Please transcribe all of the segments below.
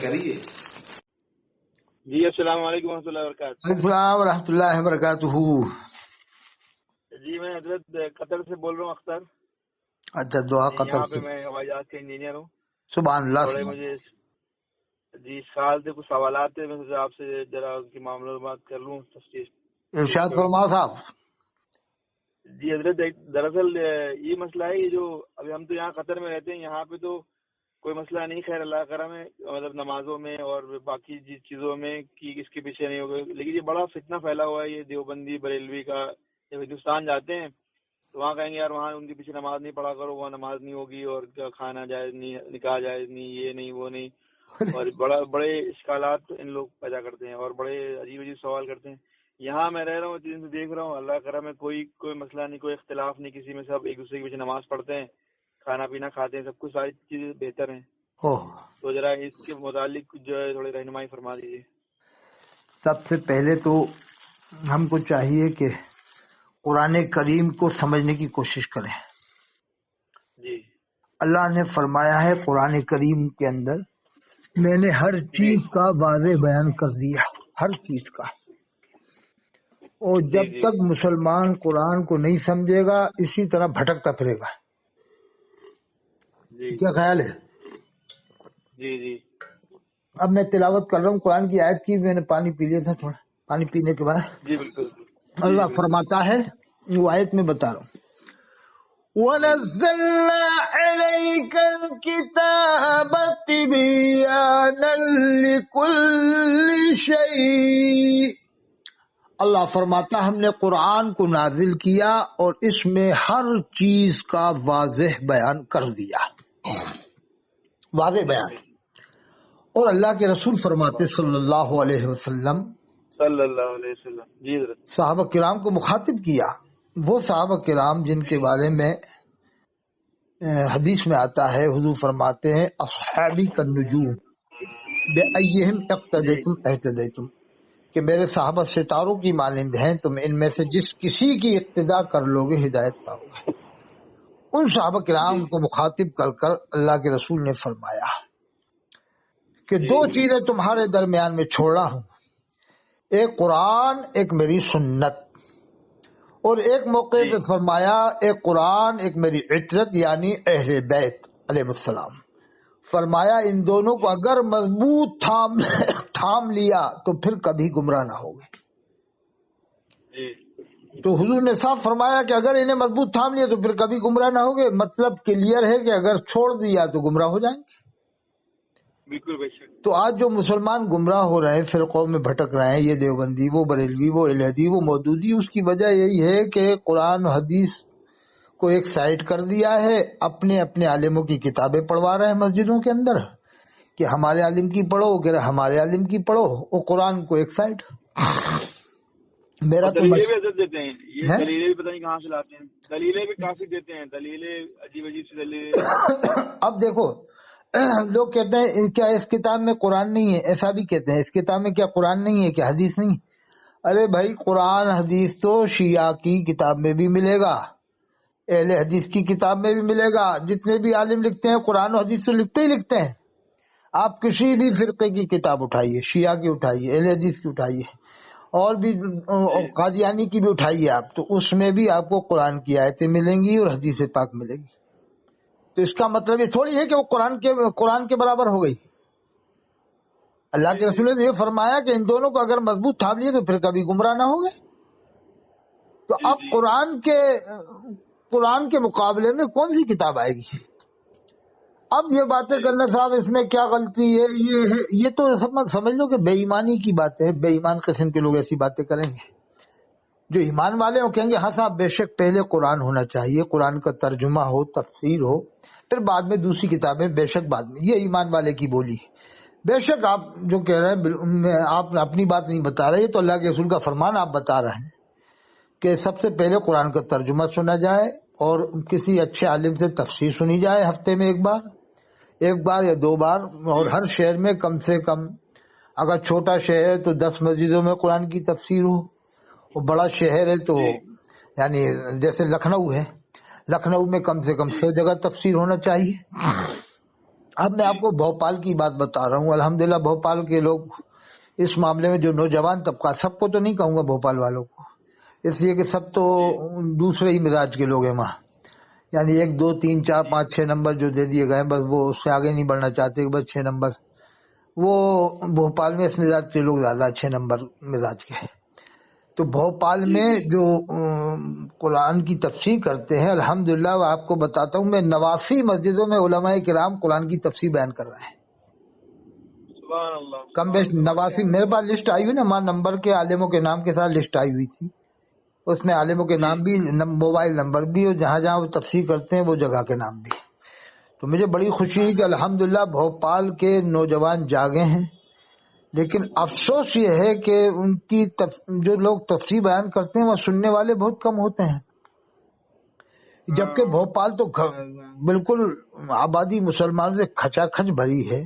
کریے. جی السلام علیکم ورحمۃ اللہ وبرکاتہ. السلام ورحمۃ اللہ وبرکاتہ. جی میں حضرت قطر سے بول رہا ہوں، اختر. اچھا دعا قطر یہاں پہ سے. میں ہوائی جہاز کا انجینئر ہوں. سبحان اللہ. تھوڑے مجھے جی سوال سے کچھ سوالات تھے، میں سوچا آپ سے ذرا ان کی معلومات کر لوں، تفتیش. ارشاد فرماؤ صاحب. جی حضرت دراصل یہ مسئلہ ہے، یہ جو ابھی ہم تو یہاں قطر میں رہتے ہیں، یہاں پہ تو کوئی مسئلہ نہیں، خیر اللہ کرم ہے، مطلب نمازوں میں اور باقی چیزوں میں کہ اس کے پیچھے نہیں ہوگا. لیکن یہ بڑا فتنہ پھیلا ہوا ہے یہ دیوبندی بریلوی کا. جب ہندوستان جاتے ہیں تو وہاں کہیں گے یار وہاں ان کے پیچھے نماز نہیں پڑھا کرو، وہاں نماز نہیں ہوگی، اور کھانا جائز نہیں، نکاح جائز نہیں، یہ نہیں وہ نہیں، اور بڑے اشکالات ان لوگ پیدا کرتے ہیں اور بڑے عجیب عجیب سوال کرتے ہیں. یہاں میں رہ رہا ہوں، چیزیں دیکھ رہا ہوں، اللہ کرم ہے، کوئی مسئلہ نہیں، کوئی اختلاف نہیں کسی میں، سب ایک دوسرے کے پیچھے نماز پڑھتے ہیں، کھانا پینا کھاتے ہیں، سب کچھ ساری چیزیں بہتر ہیں. تو ذرا اس کے متعلق جو ہے تھوڑی رہنمائی فرما دیجیے. سب سے پہلے تو ہم کو چاہیے کہ قرآن کریم کو سمجھنے کی کوشش کریں. جی اللہ نے فرمایا ہے قرآن کریم کے اندر، میں نے ہر چیز کا واضح بیان کر دیا، ہر چیز کا. اور جب تک مسلمان قرآن کو نہیں سمجھے گا اسی طرح بھٹکتا پھرے گا. کیا خیال ہے؟ جی جی اب میں تلاوت کر رہا ہوں قرآن کی آیت کی، میں نے پانی پی لیا تھا، تھوڑا پانی پینے کے بعد. جی بالکل. اللہ فرماتا ہے، وہ آیت میں بتا رہا ہوں، وَنَزَّلْنَا عَلَيْكَ الْكِتَابَ تِبْيَانًا لِكُلِّ شَيْءٍ. اللہ فرماتا ہم نے قرآن کو نازل کیا اور اس میں ہر چیز کا واضح بیان کر دیا، واضح بیان. اور اللہ کے رسول فرماتے صلی اللہ علیہ وسلم جی حضرت صحابہ کرام کو مخاطب کیا. وہ صحابہ کرام جن کے بارے میں حدیث میں آتا ہے، حضور فرماتے ہیں اصحابی کالنجوم بأیہم اقتدیتم اہتدیتم، کہ میرے صحابہ ستاروں کی مانند ہیں، تم ان میں سے جس کسی کی اقتداء کر لو گے ہدایت پاؤ گے. ان صحابہ کرام کو مخاطب کر کر اللہ کے رسول نے فرمایا کہ دو چیزیں تمہارے درمیان میں چھوڑ رہا ہوں، ایک قرآن، ایک میری سنت. اور ایک موقع پہ فرمایا ایک قرآن، ایک میری عطرت یعنی اہل بیت علیہ السلام. فرمایا ان دونوں کو اگر مضبوط تھام لیا تو پھر کبھی گمراہ نہ ہوگے. تو حضور نے صاف فرمایا کہ اگر انہیں مضبوط تھام لیا تو پھر کبھی گمراہ نہ ہوگے. مطلب کلیئر ہے کہ اگر چھوڑ دیا تو گمراہ ہو جائیں گے. بالکل بے شک. تو آج جو مسلمان گمراہ ہو رہے ہیں، فرقوں میں بھٹک رہے ہیں، یہ دیوبندی، وہ بریلوی، وہ الہدی، وہ مودودی، اس کی وجہ یہی ہے کہ قرآن و حدیث کو ایک سائڈ کر دیا ہے، اپنے اپنے عالموں کی کتابیں پڑھوا رہے ہیں مسجدوں کے اندر کہ ہمارے عالم کی پڑھو، کہ ہمارے عالم کی پڑھو، اور قرآن کو ایک سائڈ. میرا تو دلیلیں بھی عزت دیتے ہیں، یہ دلیلیں بھی پتہ نہیں کہاں سے لاتے ہیں، دلیلیں بھی کافی دیتے ہیں، دلیلیں عجیب عجیب سی دلیلیں. اب دیکھو لوگ کہتے ہیں کیا اس کتاب میں قرآن نہیں ہے، ایسا بھی کہتے ہیں اس کتاب میں کیا قرآن نہیں ہے، کیا حدیث نہیں. ارے بھائی قرآن حدیث تو شیعہ کی کتاب میں بھی ملے گا، اہل حدیث کی کتاب میں بھی ملے گا. جتنے بھی عالم لکھتے ہیں قرآن و حدیث تو لکھتے ہی لکھتے ہیں. آپ کسی بھی فرقے کی کتاب اٹھائیے، شیعہ کی اٹھائیے، اہل حدیث کی اٹھائیے، اور بھی قادیانی کی بھی اٹھائیے آپ، تو اس میں بھی آپ کو قرآن کی آیتیں ملیں گی اور حدیث پاک ملے گی. تو اس کا مطلب یہ تھوڑی ہے کہ وہ قرآن کے برابر ہو گئی. اللہ کے رسول نے یہ فرمایا کہ ان دونوں کو اگر مضبوط تھام لیے تو پھر کبھی گمراہ نہ ہو گئے. تو اب قرآن کے مقابلے میں کون سی کتاب آئے گی؟ اب یہ باتیں کرنا صاحب اس میں کیا غلطی ہے؟ یہ تو سمجھ لو کہ بے ایمانی کی بات ہے. بے ایمان قسم کے لوگ ایسی باتیں کریں گے. جو ایمان والے ہوں کہیں گے ہاں صاحب بے شک پہلے قرآن ہونا چاہیے، قرآن کا ترجمہ ہو، تفسیر ہو، پھر بعد میں دوسری کتابیں، بے شک بعد میں. یہ ایمان والے کی بولی. بے شک آپ جو کہہ رہے ہیں آپ اپنی بات نہیں بتا رہے، یہ تو اللہ کے رسول کا فرمان آپ بتا رہے ہیں کہ سب سے پہلے قرآن کا ترجمہ سنا جائے اور کسی اچھے عالم سے تفسیر سنی جائے ہفتے میں ایک بار یا 2 بار. اور ہر شہر میں کم سے کم، اگر چھوٹا شہر ہے تو 10 مسجدوں میں قرآن کی تفسیر ہو، اور بڑا شہر ہے تو یعنی جیسے لکھنؤ ہے، لکھنؤ میں کم سے کم 100 جگہ تفسیر ہونا چاہیے. اب میں آپ کو بھوپال کی بات بتا رہا ہوں. الحمدللہ بھوپال کے لوگ اس معاملے میں جو نوجوان طبقہ، سب کو تو نہیں کہوں گا بھوپال والوں کو، اس لیے کہ سب تو دوسرے ہی مزاج کے لوگ ہیں وہاں. یعنی 1 2 3 4 5 6 نمبر جو دے دیے گئے بس وہ اس سے آگے نہیں بڑھنا چاہتے، بس 6 نمبر. وہ بھوپال میں اس مزاج کے لوگ زیادہ 6 نمبر مزاج کے. تو بھوپال میں جو قرآن کی تفسیر کرتے ہیں، الحمدللہ آپ کو بتاتا ہوں میں 89 مسجدوں میں علماء کرام قرآن کی تفسیر بیان کر رہے ہیں. سبحان اللہ. کم بیش 89 میرے پاس لسٹ آئی ہوئی نا، ماں نمبر کے عالموں کے نام کے ساتھ لسٹ آئی ہوئی تھی. اس میں عالموں کے نام بھی، موبائل نمبر بھی، اور جہاں جہاں وہ تفسیر کرتے ہیں وہ جگہ کے نام بھی. تو مجھے بڑی خوشی ہے کہ الحمدللہ بھوپال کے نوجوان جاگے ہیں. لیکن افسوس یہ ہے کہ ان کی جو لوگ تفسیر بیان کرتے ہیں وہ سننے والے بہت کم ہوتے ہیں. جبکہ بھوپال تو بالکل آبادی مسلمان سے کھچا کھچ بھری ہے.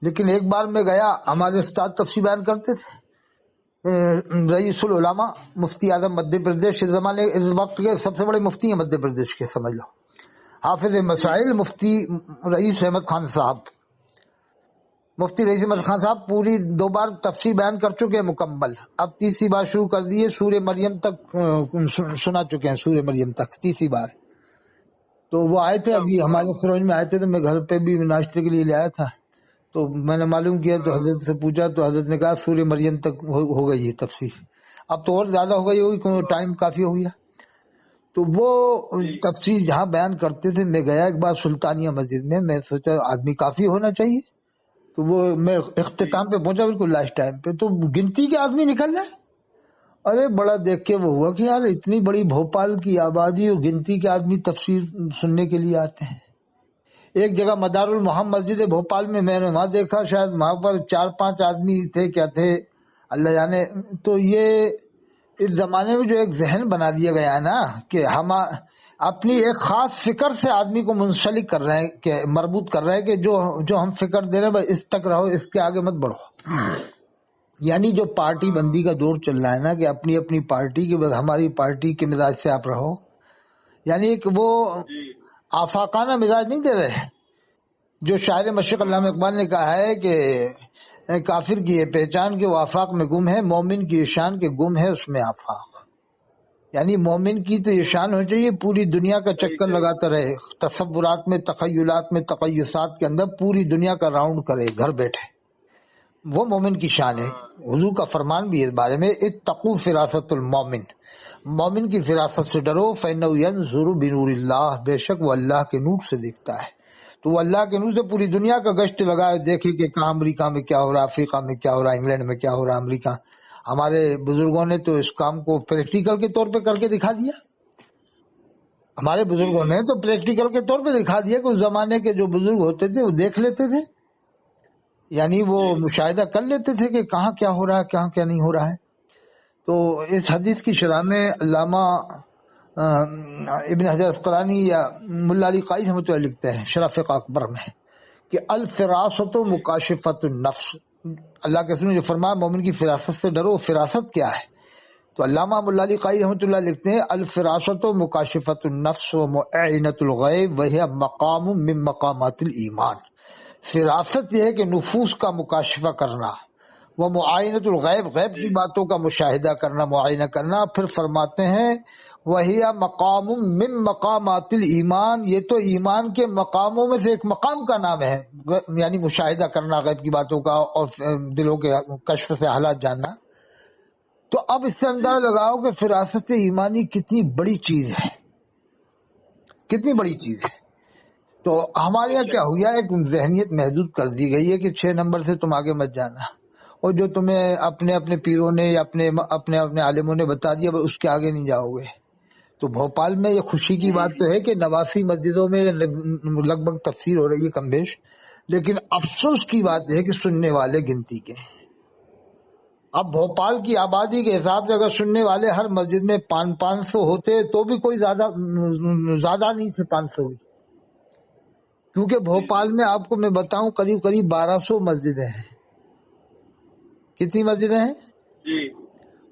لیکن ایک بار میں گیا، ہمارے استاد تفسیر بیان کرتے تھے، رئیس العلماء مفتی اعظم مدھیہ پردیش اس زمانے اس وقت کے سب سے بڑے مفتی ہیں مدھیہ پردیش کے، سمجھ لو. حافظ مسائل مفتی رئیس احمد خان صاحب، مفتی رئیس احمد خان صاحب پوری 2 بار تفسیر بیان کر چکے ہیں مکمل. اب تیسری بار شروع کر دیے، سورہ مریم تک سنا چکے ہیں، سورہ مریم تک تیسری بار. تو وہ آئے تھے ابھی ہمارے فروج میں آئے تھے، تو میں گھر پہ بھی ناشتے کے لیے لے آیا تھا. تو میں نے معلوم کیا تو حضرت سے پوچھا تو حضرت نے کہا سورہ مریم تک ہو گئی ہے تفسیر. اب تو اور زیادہ ہو گئی ہوگی کیونکہ ٹائم کافی ہو گیا. تو وہ تفسیر جہاں بیان کرتے تھے، میں گیا ایک بار سلطانیہ مسجد میں سوچا آدمی کافی ہونا چاہیے. تو وہ میں اختتام پہ پہنچا بالکل لاسٹ ٹائم پہ، تو گنتی کے آدمی نکل رہے. ارے بڑا دیکھ کے وہ ہوا کہ یار اتنی بڑی بھوپال کی آبادی اور گنتی کے آدمی تفسیر سننے کے لیے آتے ہیں. ایک جگہ مدار المحمد مسجد بھوپال میں نے وہاں دیکھا، شاید وہاں پر 4 5 آدمی تھے، کیا تھے اللہ جانے. تو یہ اس زمانے میں جو ایک ذہن بنا دیا گیا ہے نا کہ ہم اپنی ایک خاص فکر سے آدمی کو منسلک کر رہے ہیں، کہ مربوط کر رہے ہیں کہ جو ہم فکر دے رہے ہیں بس اس تک رہو، اس کے آگے مت بڑھو. یعنی جو پارٹی بندی کا دور چل رہا ہے نا کہ اپنی اپنی پارٹی کے، بس ہماری پارٹی کے مزاج سے آپ رہو. یعنی ایک وہ آفاقانہ مزاج نہیں دے رہے. جو شاعر مشرق علامہ اقبال نے کہا ہے کہ کافر کی یہ پہچان کہ وہ آفاق میں گم ہے، مومن کی یہ شان کہ گم ہے اس میں آفاق. یعنی مومن کی تو یہ شان ہو چاہیے پوری دنیا کا چکر لگاتا رہے، تصورات میں، تخیلات میں، تقیصات کے اندر پوری دنیا کا راؤنڈ کرے گھر بیٹھے. وہ مومن کی شان ہے. حضور کا فرمان بھی اس بارے میں، اتقوا فراست المومن، مومن کی فراست سے ڈرو، فإنہ ینظر بنور اللہ، بے شک وہ اللہ کے نور سے دیکھتا ہے. تو وہ اللہ کے نور سے پوری دنیا کا گشت لگائے، دیکھے کہ کہاں امریکہ میں کیا ہو رہا، افریقہ میں کیا ہو رہا، انگلینڈ میں کیا ہو رہا، امریکہ. ہمارے بزرگوں نے تو اس کام کو پریکٹیکل کے طور پہ کر کے دکھا دیا. ہمارے بزرگوں نے تو پریکٹیکل کے طور پہ دکھا دیا کہ اس زمانے کے جو بزرگ ہوتے تھے وہ دیکھ لیتے تھے، یعنی وہ مشاہدہ کر لیتے تھے کہ کہاں کیا ہو رہا ہے، کہاں کیا نہیں ہو رہا ہے. تو اس حدیث کی شرح میں علامہ ابن حجر اسقلانی یا ملا علی قاری رحمۃ اللہ لکھتے ہیں شرح فقہ اکبر میں کہ الفراست مکاشفۃ النفس. اللہ کے رسول نے جو فرمایا مومن کی فراست سے ڈرو، فراست کیا ہے؟ تو علامہ ملا علی قاری رحمۃ اللہ لکھتے ہیں الفراست مکاشفۃ النفس و معینۃ الغیب وہی مقام من مقامات الایمان. فراست یہ ہے کہ نفوس کا مکاشفہ کرنا، وہ معائنۃ الغیب، غیب کی باتوں کا مشاہدہ کرنا، معائنہ کرنا. پھر فرماتے ہیں وہی مقام من مقامات الایمان، یہ تو ایمان کے مقاموں میں سے ایک مقام کا نام ہے، یعنی مشاہدہ کرنا غیب کی باتوں کا اور دلوں کے کشف سے حالات جاننا. تو اب اس سے اندازہ لگاؤ کہ فراست ایمانی کتنی بڑی چیز ہے، کتنی بڑی چیز ہے. تو ہمارے یہاں کیا ہوا، ایک ذہنیت محدود کر دی گئی ہے کہ 6 نمبر سے تم آگے مت جانا، اور جو تمہیں اپنے اپنے پیروں نے یا اپنے عالموں نے بتا دیا اس کے آگے نہیں جاؤ گے. تو بھوپال میں یہ خوشی کی بات تو ہے کہ 89 مسجدوں میں لگ بھگ تفسیر ہو رہی ہے کم بیش، لیکن افسوس کی بات ہے کہ سننے والے گنتی کے. اب بھوپال کی آبادی کے حساب سے اگر سننے والے ہر مسجد میں 500 ہوتے تو بھی کوئی زیادہ نہیں تھے 500 بھی، کیونکہ بھوپال میں آپ کو میں بتاؤں قریب 1200 مسجدیں ہیں. کتنی مسجدیں ہیں؟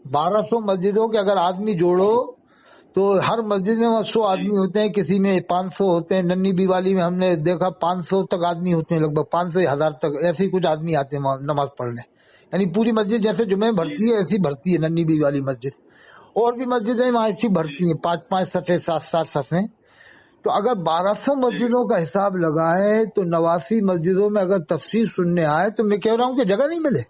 1200 مسجدوں کے اگر آدمی جوڑو تو ہر مسجد میں 100 آدمی ہوتے ہیں، کسی میں 500 ہوتے ہیں. ننی بیوالی میں ہم نے دیکھا 500 تک آدمی ہوتے ہیں، لگ بھگ 500 یا 1000 تک ایسے ہی کچھ آدمی آتے ہیں نماز پڑھنے. یعنی پوری مسجد جیسے جمعے میں بھرتی ہے ایسی بھرتی ہے ننی بیوالی مسجد. اور بھی مسجدیں وہاں ایسی بھرتی ہیں، 5-5 صفحے 7-7 صفحے. تو اگر 1200 مسجدوں کا حساب لگائے تو 89 مسجدوں میں اگر تفسیر سننے آئے تو میں کہہ رہا ہوں کہ جگہ نہیں ملے.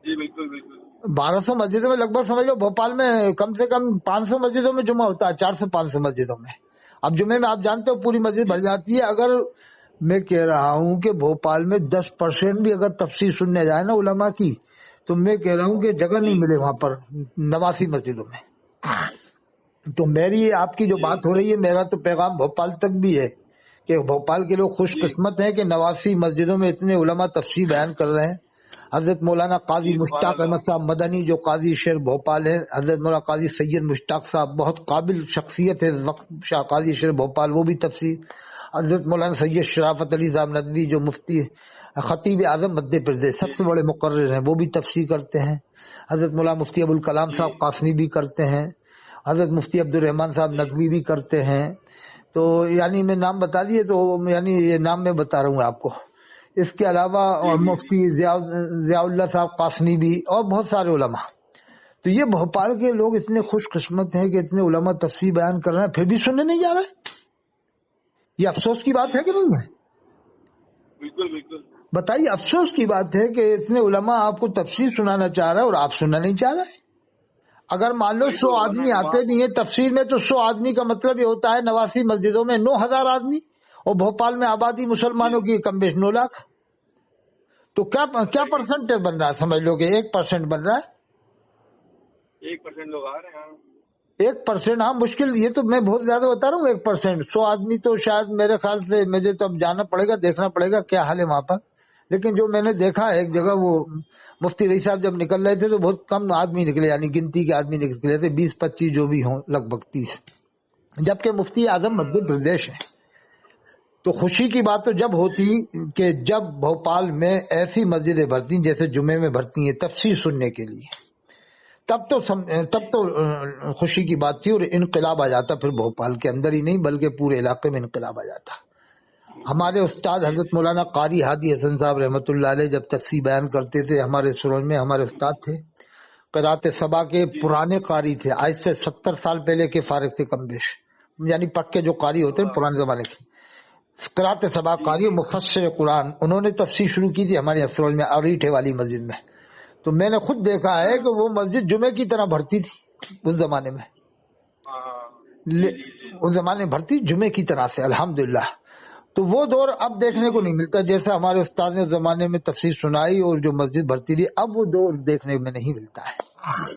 جی بالکل بالکل. 1200 مسجدوں میں لگ بھگ سمجھ لو بھوپال میں کم سے کم 500 مسجدوں میں جمعہ ہوتا ہے، 400-500 مسجدوں میں. اب جمعے میں آپ جانتے ہو پوری مسجد بھر جاتی ہے. اگر میں کہہ رہا ہوں کہ بھوپال میں 10% بھی اگر تفسیر سننے جائے نا علماء کی تو میں کہہ رہا ہوں کہ جگہ نہیں ملے وہاں پر 89 مسجدوں میں. تو میری آپ کی جو بات ہو رہی ہے، میرا تو پیغام بھوپال تک بھی ہے کہ بھوپال کے لوگ خوش قسمت ہیں کہ 89 مسجدوں میں اتنے علماء تفسیر بیان کر رہے ہیں. حضرت مولانا قاضی مشتاق احمد صاحب مدنی جو قاضی شیر بھوپال ہے، حضرت مولانا قاضی سید مشتاق صاحب بہت قابل شخصیت ہے وقت شاہ قاضی شیر بھوپال، وہ بھی تفسیر. حضرت مولانا سید شرافت علی صاحب ندوی جو مفتی خطیب اعظم مدھیہ پردیش سب سے بڑے مقرر ہیں، وہ بھی تفسیر کرتے ہیں. حضرت مولانا مفتی ابوالکلام صاحب قاسمی بھی کرتے ہیں. حضرت مفتی عبد الرحمان صاحب ندوی بھی کرتے ہیں. تو یعنی میں نام بتا دیے تو یعنی یہ نام میں بتا رہا ہوں آپ کو. اس کے علاوہ اور مفتی ضیاء اللہ صاحب قاسمی بھی اور بہت سارے علماء. تو یہ بھوپال کے لوگ اتنے خوش قسمت ہیں کہ اتنے علماء تفسیر بیان کر رہے ہیں پھر بھی سننے نہیں جا رہے. یہ افسوس کی بات ہے کہ نہیں ہے؟ بالکل بالکل. بتائیے افسوس کی بات ہے کہ اتنے علماء آپ کو تفسیر سنانا چاہ رہے ہیں اور آپ سننا نہیں چاہ رہے. اگر مان لو 100 آدمی آتے بھی ہیں تفسیر میں تو 100 آدمی کا مطلب یہ ہوتا ہے 89 مسجدوں میں 9000 آدمی، اور بھوپال میں آبادی مسلمانوں کی کم بیش 9 لاکھ. تو کیا پرسنٹیج بن رہا ہے؟ سمجھ لو کہ 1% بن رہا ہے. 1% لوگ آ رہے ہیں. 1%، ہاں مشکل. یہ تو میں بہت زیادہ بتا رہا ہوں. 1% 100 آدمی تو شاید میرے خیال سے مجھے تو اب جانا پڑے گا، دیکھنا پڑے گا کیا حال ہے وہاں پر. لیکن جو میں نے دیکھا ایک جگہ وہ مفتی رئی صاحب جب نکل رہے تھے تو بہت کم آدمی نکلے، یعنی گنتی کے آدمی نکلے تھے، 20-25 جو بھی ہوں، لگ بھگ 30. جبکہ مفتی اعظم مدھیہ پردیش ہے. تو خوشی کی بات تو جب ہوتی کہ جب بھوپال میں ایسی مسجدیں بھرتی جیسے جمعے میں بھرتی ہیں تفسیر سننے کے لیے، تب تو خوشی کی بات تھی اور انقلاب آ جاتا. پھر بھوپال کے اندر ہی نہیں بلکہ پورے علاقے میں انقلاب آ جاتا. ہمارے استاد حضرت مولانا قاری ہادی حسن صاحب رحمۃ اللہ علیہ جب تفسیر بیان کرتے تھے ہمارے سروج میں، ہمارے استاد تھے، قرات سبا کے پرانے قاری تھے، آج سے 70 سال پہلے کے فارغ تھے کم بیش، یعنی پکے جو قاری ہوتے ہیں پرانے زمانے کے. قرات سبا قاری مفسر قرآن، انہوں نے تفسیر شروع کی تھی ہمارے سروج میں اریٹھے والی مسجد میں. تو میں نے خود دیکھا ہے کہ وہ مسجد جمعے کی طرح بھرتی تھی اس زمانے میں. اس زمانے میں بھرتی جمعے کی طرح سے، الحمدللہ. تو وہ دور اب دیکھنے کو نہیں ملتا. جیسے ہمارے استاد نے اس زمانے میں تفسیر سنائی اور جو مسجد بھرتی تھی، اب وہ دور دیکھنے میں نہیں ملتا ہے.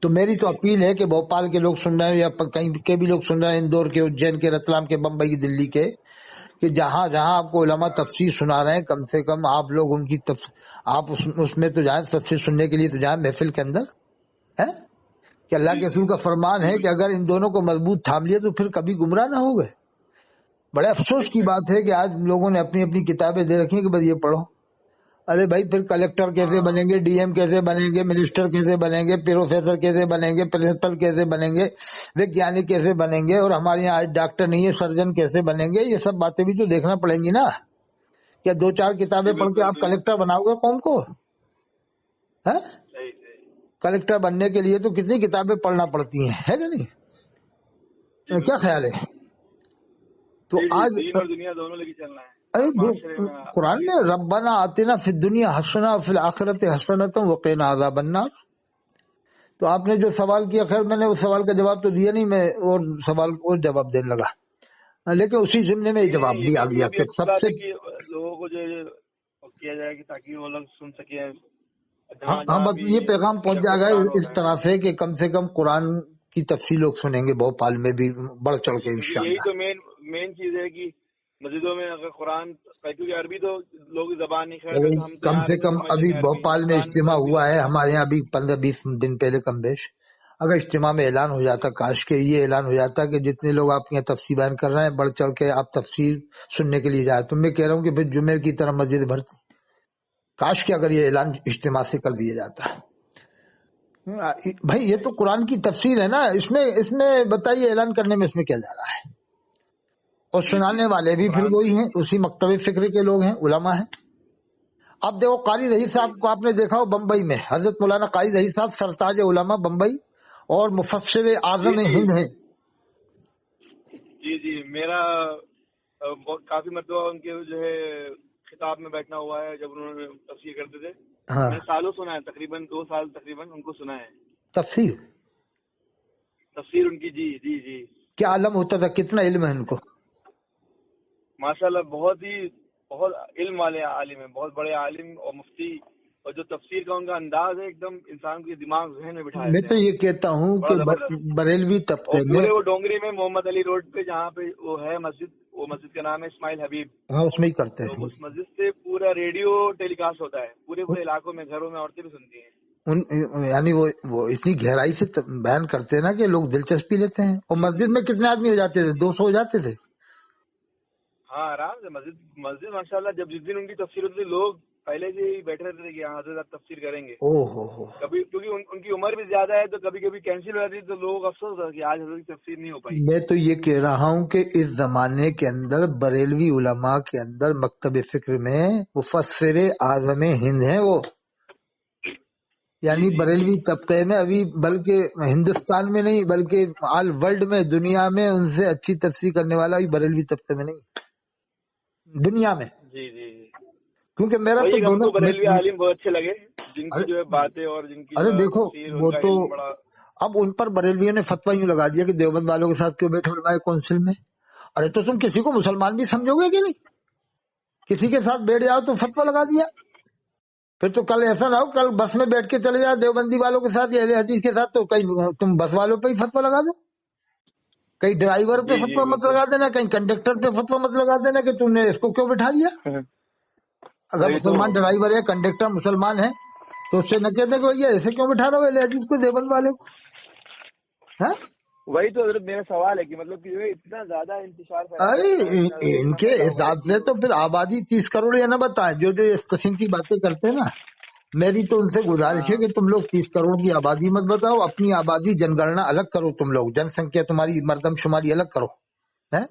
تو میری تو اپیل ہے کہ بھوپال کے لوگ سن رہے ہیں یا کہیں کے بھی لوگ سن رہے ہیں، اندور کے، اجین کے، رتلام کے، بمبئی، دلی کے، کہ جہاں جہاں آپ کو علماء تفسیر سنا رہے ہیں کم سے کم آپ لوگ ان کی آپ اس میں تو جائیں، تفسیر سننے کے لیے تو جائیں محفل کے اندر ہے کہ اللہ کے رسول کا فرمان ہے کہ اگر ان دونوں کو مضبوط تھام لیا تو پھر کبھی گمراہ نہ ہو گئے. بڑے افسوس کی بات ہے کہ آج لوگوں نے اپنی اپنی کتابیں دے رکھی ہیں کہ بس یہ پڑھو. ارے بھائی پھر کلیکٹر کیسے بنیں گے، ڈی ایم کیسے بنیں گے، منسٹر کیسے بنیں گے، پروفیسر کیسے بنیں گے، پرنسپل کیسے بنیں گے، ویگیانک کیسے بنیں گے، اور ہمارے یہاں آج ڈاکٹر نہیں ہے سرجن کیسے بنیں گے. یہ سب باتیں بھی تو دیکھنا پڑیں گی نا. کیا 2-4 کتابیں پڑھ کے آپ کلیکٹر بناؤ گے قوم کو؟ کلیکٹر بننے کے لیے تو کتنی کتابیں پڑھنا پڑتی ہیں، ہے کہ نہیں؟ کیا خیال ہے؟ تو آج دنیا دونوں لے کے چلنا ہے. قرآن میں ربنا آتنا فی الدنیا حسنہ وفی الآخرۃ حسنۃ وقنا عذاب النار. تو آپ نے جو سوال کیا، خیر میں نے اس سوال کا جواب تو دیا نہیں، میں اور سوال اور جواب دینے لگا، لیکن اسی ضمن میں یہ جواب بھی آ گیا کہ سب سے لوگوں کو جو کیا جائے کہ تاکہ وہ لوگ سن سکیں. ہاں بس یہ پیغام پہنچ جائے گا اس طرح سے کہ کم سے کم قرآن کی تفسیر لوگ سنیں گے بھوپال میں بھی بڑھ چڑھ کے انشاءاللہ. یہی تو مین چیز ہے کہ مسجدوں میں اگر قرآن، کیونکہ عربی تو لوگ زبان نہیں خیر، کم سے کم ابھی بھوپال میں اجتماع ہوا ہے ہمارے یہاں ابھی 15-20 دن پہلے کم بیش. اگر اجتماع میں اعلان ہو جاتا، کاش کہ یہ اعلان ہو جاتا کہ جتنے لوگ آپ کے یہاں تفسیر بیان کر رہے ہیں بڑھ چڑھ کے آپ تفسیر سننے کے لیے جائے، تو میں کہہ رہا ہوں کہ پھر جمعے کی طرح مسجد بھرتی. کاش کہ اگر یہ اعلان اجتماع سے کر دیا جاتا. بھائی یہ تو قرآن کی تفسیر ہے نا، اس میں بتائیے اعلان کرنے میں اس میں کیا جا رہا ہے؟ اور سنانے والے بھی پھر وہی ہیں، اسی مکتب فکر کے لوگ ہیں، علماء ہیں۔ اب دیکھو قاری رئیس صاحب کو آپ نے دیکھا ہو بمبئی میں، حضرت مولانا قاری رئیس صاحب سرتاج علماء بمبئی اور مفسر اعظم ہند ہیں۔ جی میرا کافی مرتبہ ان کے جو ہے خطاب میں بیٹھنا ہوا ہے جب انہوں نے تفسیر کرتے تھے۔ ہاں میں نے سالوں سنا ہے، تقریباً 2 سال تقریباً ان کو سنا ہے تفسیر ان کی۔ جی کیا عالم ہوتا تھا، کتنا علم ہے ان کو؟ ماشاءاللہ بہت علم والے عالم ہیں، بہت بڑے عالم اور مفتی، اور جو تفسیر کا ان کا انداز ہے ایک دم انسان کے دماغ ذہن میں بٹھا میں دیتے تو ہیں، یہ کہتا ہوں کہ بریلوی اور طبقے میں، پورے وہ ڈونگری میں محمد علی روڈ پہ جہاں پہ وہ ہے مسجد، وہ مسجد کا نام ہے اسماعیل حبیب، ہاں اس میں ہی کرتے تو ہیں، اس مسجد سے پورا ریڈیو ٹیلی کاسٹ ہوتا ہے، پورے علاقوں میں گھروں میں عورتیں بھی سنتی ہیں۔ یعنی وہ اتنی گہرائی سے بیان کرتے ہیں نا کہ لوگ دلچسپی لیتے ہیں۔ اور مسجد میں کتنے آدمی ہو جاتے تھے؟ 200 ہو جاتے تھے؟ ہاں آرام سے مسجد ماشاءاللہ، جب جس دن ان کی تفسیر ہوتی تھی لوگ پہلے سے ہی بیٹھے رہتے تھے کہ حضرت آپ تفسیر کریں گے۔ کبھی کیونکہ ان کی عمر بھی زیادہ ہے تو کبھی کبھی کینسل ہو جاتی تو لوگ افسوس ہوتا کہ آج حضرت کی تفسیر نہیں ہو پائی۔ میں تو یہ کہہ رہا ہوں کہ اس زمانے کے اندر بریلوی علماء کے اندر مکتب فکر میں مفسر اعظم ہند ہیں وہ، یعنی بریلوی طبقے میں ابھی، بلکہ ہندوستان میں نہیں بلکہ آل ورلڈ میں، دنیا میں ان سے اچھی تفسیر کرنے والا ابھی بریلوی طبقے میں نہیں، دنیا میں۔ جی کیونکہ میرا تو ہم دونوں، کو بریلوی عالم بہت اچھے لگے، جن کی جو ہے باتیں اور جن کی ارے جو ہے دیکھو تفسیر، ان وہ کا تو علم بڑا۔ اب ان پر بریلویوں نے فتویٰ یوں لگا دیا کہ دیوبند والوں کے ساتھ کیوں بیٹھے علماء کونسل میں؟ ارے تو تم کسی کو مسلمان بھی سمجھو گے کہ نہیں؟ کسی کے ساتھ بیٹھ جاؤ تو فتویٰ لگا دیا، پھر تو کل ایسا نہ ہو کل بس میں بیٹھ کے چلے جاؤ دیوبندی والوں کے ساتھ یا اہل حدیث کے ساتھ تو کہیں تم بس والوں پہ ہی فتویٰ لگا دو، کہیں ڈرائیور پہ فتویٰ مت لگا دینا، کہیں کنڈکٹر پہ فتویٰ مت لگا دینا کہ تم نے اس کو کیوں بٹھا لیا۔ اگر مسلمان ڈرائیور ہے، کنڈکٹر مسلمان ہے تو اس سے نہ کہتے کہ بھیا ایسے کیوں بٹھا رہا ہو اہل حدیث کو دیوبند والے کو؟ ہاں وہی تو حضرت میرا سوال ہے کہ مطلب کہ اتنا زیادہ انتشار ارے ان کے حساب سے تو پھر آبادی 30 کروڑ یا نہ بتائیں، جو اس قسم کی باتیں کرتے ہیں نا، میری تو ان سے گزارش ہے کہ تم لوگ 30 کروڑ کی آبادی مت بتاؤ، اپنی آبادی جن گننا الگ کرو، تم لوگ جن سنکھیا تمہاری مردم شماری الگ کرو، ہے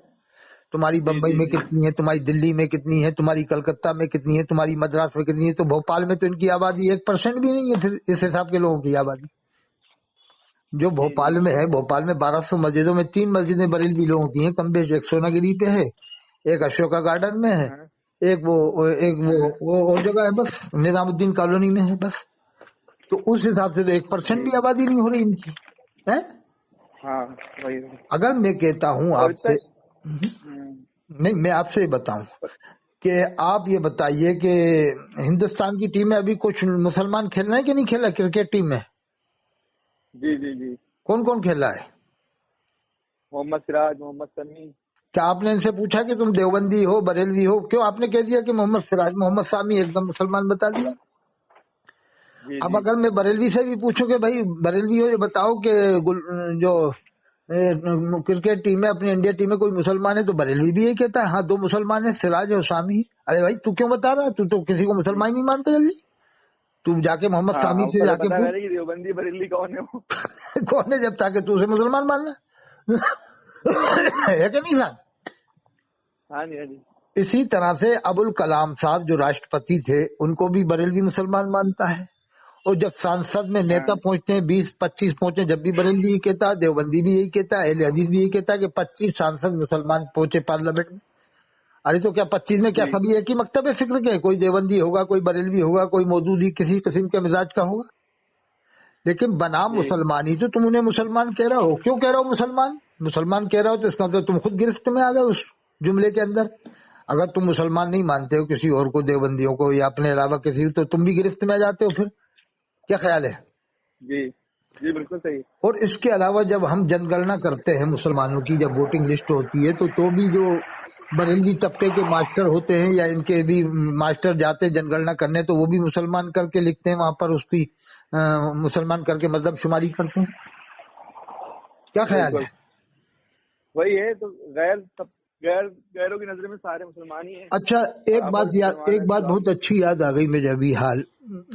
تمہاری بمبئی میں کتنی ہے، تمہاری دلی میں کتنی ہے، تمہاری کلکتہ میں کتنی ہے، تمہاری مدراس میں کتنی ہے، تو بھوپال میں تو ان کی آبادی 1% بھی نہیں ہے پھر اس حساب کے لوگوں کی آبادی جو بھوپال میں ہے۔ بھوپال میں 1200 مسجدوں میں 3 مسجدیں بریلوی لوگوں کی ہیں کم بیش، ایک سونا گری پہ ہے، ایک اشوکا گارڈن میں ہے، ایک وہ اور جگہ ہے بس نظام الدین کالونی میں ہے بس، تو اس حساب سے تو 1% بھی آبادی نہیں ہو رہی ان کی ہے۔ اگر میں کہتا ہوں آپ سے، نہیں میں آپ سے بتاؤں کہ آپ یہ بتائیے کہ ہندوستان کی ٹیم میں ابھی کچھ مسلمان کھیل رہے ہیں کہ نہیں کھیل رہا کرکٹ ٹیم میں؟ جی کون کون کھیل رہا ہے؟ محمد سراج، محمد سمیع۔ کیا آپ نے ان سے پوچھا کہ تم دیوبندی ہو بریلوی ہو؟ کیوں آپ نے کہہ دیا کہ محمد سراج، محمد سامی ایک دم مسلمان بتا دیا؟ اب اگر میں بریلوی سے بھی پوچھوں کہ بھائی بریلوی ہو یہ بتاؤ کہ جو کرکٹ ٹیم ہے اپنی انڈیا ٹیم میں کوئی مسلمان ہے، تو بریلوی بھی یہی کہتا ہے ہاں 2 مسلمان ہیں سراج اور سامی۔ ارے بھائی تو کیوں بتا رہا، تو کسی کو مسلمان نہیں مانتا جلدی، تو جا کے محمد سامی سے جا کے پوچھ دیوبندی بریلوی کون ہے وہ کون ہے، جب تاکہ تو اسے مسلمان ماننا ہے کہ نہیں صاحب؟ ہاں جی اسی طرح سے ابوالکلام صاحب جو راشٹرپتی تھے ان کو بھی بریلوی مسلمان مانتا ہے، اور جب سانسد میں نیتا پہنچتے ہیں 20-25 پہنچے جب بھی بریلوی یہی کہتا ہے، دیوبندی بھی یہی کہتا ہے، اہل حدیث بھی یہی کہتا ہے کہ 25 سانسد مسلمان پہنچے پارلیمنٹ میں۔ ارے تو کیا 25 میں کیا سبھی ایک ہی مکتب فکر کے، کوئی دیوبندی ہوگا، کوئی بریلوی ہوگا، کوئی موجودی کسی قسم کے مزاج کا ہوگا، لیکن بنام مسلمانی تو تم انہیں مسلمان کہہ رہا ہو۔ کیوں کہہ رہا ہو مسلمان کہہ رہا ہو؟ تو اس کا مطلب تم خود گرفت میں آ گئے اس جملے کے اندر۔ اگر تم مسلمان نہیں مانتے ہو کسی اور کو، دیوبندیوں کو یا اپنے علاوہ کسی کو، تو تم بھی گرفت میں آ جاتے ہو، پھر کیا خیال ہے؟ جی بالکل صحیح۔ اور اس کے علاوہ جب ہم جن گننا کرتے ہیں مسلمانوں کی، جب ووٹنگ لسٹ ہوتی ہے تو بھی جو بریلوی طبقے کے ماسٹر ہوتے ہیں یا ان کے بھی ماسٹر جاتے ہیں جن گننا کرنے، تو وہ بھی مسلمان کر کے لکھتے ہیں وہاں پر، اس کی مسلمان کر کے مطلب شماری کرتے ہیں۔ کیا خیال ہے؟ وہی ہے تو غیروں کی نظر میں سارے مسلمان ہی ہیں۔ اچھا ایک بات بہت اچھی یاد آ گئی مجھے ابھی حال،